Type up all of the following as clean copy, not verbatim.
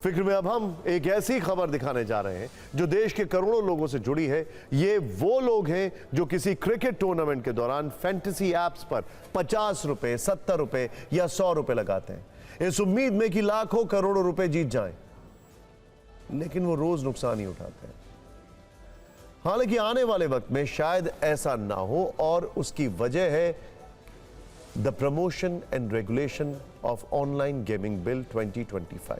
फिक्र में अब हम एक ऐसी खबर दिखाने जा रहे हैं जो देश के करोड़ों लोगों से जुड़ी है। ये वो लोग हैं जो किसी क्रिकेट टूर्नामेंट के दौरान फैंटेसी एप्स पर 50 रुपए, 70 रुपए या 100 रुपए लगाते हैं इस उम्मीद में कि लाखों करोड़ों रुपए जीत जाएं, लेकिन वो रोज नुकसान ही उठाते हैं। हालांकि आने वाले वक्त में शायद ऐसा ना हो और उसकी वजह है the promotion and regulation of online gaming bill 2025,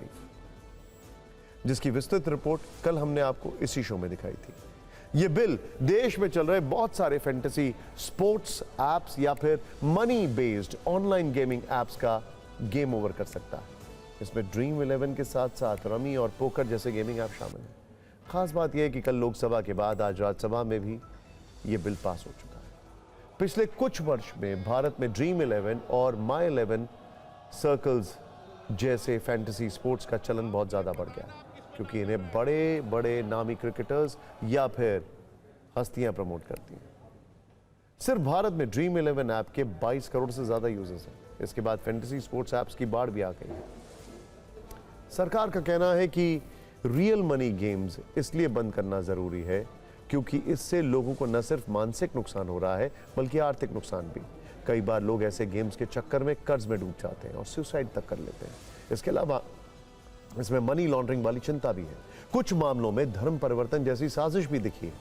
जिसकी विस्तृत रिपोर्ट कल हमने आपको इसी शो में दिखाई थी। यह बिल देश में चल रहे बहुत सारे फैंटेसी स्पोर्ट्स एप्स या फिर money based online gaming apps का गेम ओवर कर सकता है। इसमें ड्रीम 11 के साथ साथ रमी और पोकर जैसे गेमिंग ऐप शामिल हैं। खास बात यह है कि कल लोकसभा के बाद आज राज्यसभा में भी यह बिल पास हो चुका है। पिछले कुछ वर्ष में भारत में ड्रीम 11 और माई 11 सर्कल्स जैसे फैंटेसी स्पोर्ट्स का चलन बहुत ज्यादा बढ़ गया है, क्योंकि इन्हें बड़े बड़े नामी क्रिकेटर्स या फिर हस्तियां प्रमोट करती हैं। सिर्फ भारत में ड्रीम 11 ऐप के 22 करोड़ से ज्यादा यूजर्स हैं। इसके बाद फैंटेसी स्पोर्ट्स ऐप्स की बाढ़ भी आ गई है। सरकार का कहना है कि रियल मनी गेम्स इसलिए बंद करना जरूरी है क्योंकि इससे लोगों को न सिर्फ मानसिक नुकसान हो रहा है बल्कि आर्थिक नुकसान भी। कई बार लोग ऐसे गेम्स के चक्कर में कर्ज में डूब जाते हैं और सुसाइड तक कर लेते हैं। इसके अलावा इसमें मनी लॉन्ड्रिंग वाली चिंता भी है। कुछ मामलों में धर्म परिवर्तन जैसी साजिश भी दिखी है,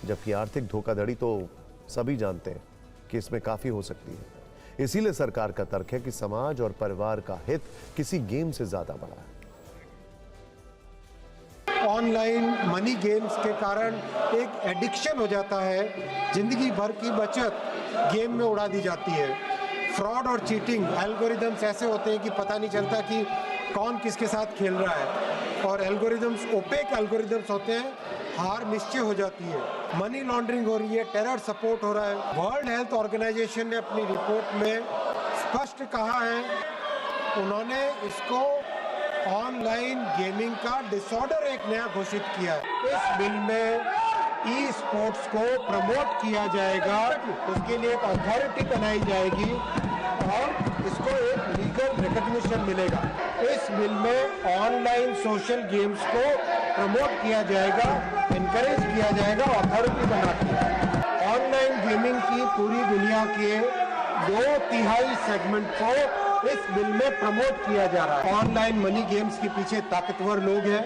जबकि आर्थिक धोखाधड़ी तो सभी जानते हैं कि इसमें काफी हो सकती है। इसीलिए सरकार का तर्क है कि समाज और परिवार का हित किसी गेम से ज्यादा बड़ा है। ऑनलाइन मनी गेम्स के कारण एक एडिक्शन हो जाता है, जिंदगी भर की बचत गेम में उड़ा दी जाती है। फ्रॉड और चीटिंग एल्गोरिदम्स ऐसे होते हैं कि पता नहीं चलता कि कौन किसके साथ खेल रहा है, और एल्गोरिदम्स ओपेक एल्गोरिदम्स होते हैं, हार निश्चय हो जाती है। मनी लॉन्ड्रिंग हो रही है, टेरर सपोर्ट हो रहा है। वर्ल्ड हेल्थ ऑर्गेनाइजेशन ने अपनी रिपोर्ट में स्पष्ट कहा है, उन्होंने इसको ऑनलाइन गेमिंग का डिसऑर्डर एक नया घोषित किया है। इस बिल में ई स्पोर्ट्स को प्रमोट किया जाएगा, उसके लिए एक अथॉरिटी बनाई जाएगी और इसको एक लीगल रिकॉग्निशन मिलेगा। इस बिल में ऑनलाइन सोशल गेम्स को प्रमोट किया जाएगा, इनकरेज किया जाएगा, अथॉरिटी बना के। ऑनलाइन गेमिंग की पूरी दुनिया के 2/3 सेगमेंट को इस बिल में प्रमोट किया जा रहा है। ऑनलाइन मनी गेम्स के पीछे ताकतवर लोग हैं,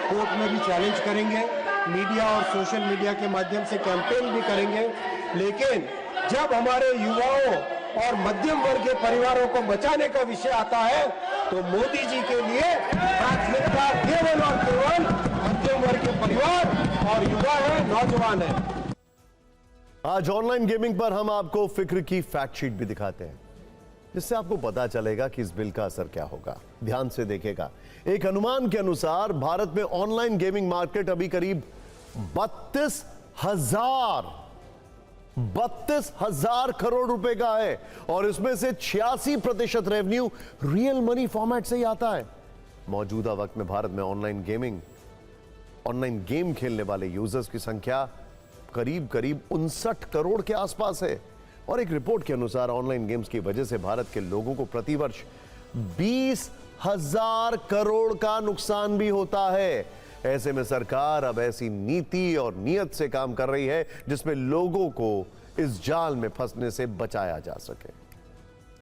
कोर्ट में भी चैलेंज करेंगे, मीडिया और सोशल मीडिया के माध्यम से कैंपेन भी करेंगे। लेकिन जब हमारे युवाओं और मध्यम वर्ग के परिवारों को बचाने का विषय आता है तो मोदी जी के लिए प्राथमिकता केवल और केवल मध्यम वर्ग के परिवार और युवा है, नौजवान है। आज ऑनलाइन गेमिंग पर हम आपको फिक्र की फैक्ट शीट भी दिखाते हैं, जिससे आपको पता चलेगा कि इस बिल का असर क्या होगा। ध्यान से देखिएगा। एक अनुमान के अनुसार भारत में ऑनलाइन गेमिंग मार्केट अभी करीब 32,000 करोड़ रुपए का है और इसमें से 86% रेवेन्यू रियल मनी फॉर्मेट से ही आता है। मौजूदा वक्त में भारत में ऑनलाइन गेम खेलने वाले यूजर्स की संख्या करीब 59 करोड़ के आसपास है और एक रिपोर्ट के अनुसार ऑनलाइन गेम्स की वजह से भारत के लोगों को प्रतिवर्ष 20,000 करोड़ का नुकसान भी होता है। ऐसे में सरकार अब ऐसी नीति और नियत से काम कर रही है जिसमें लोगों को इस जाल में फंसने से बचाया जा सके।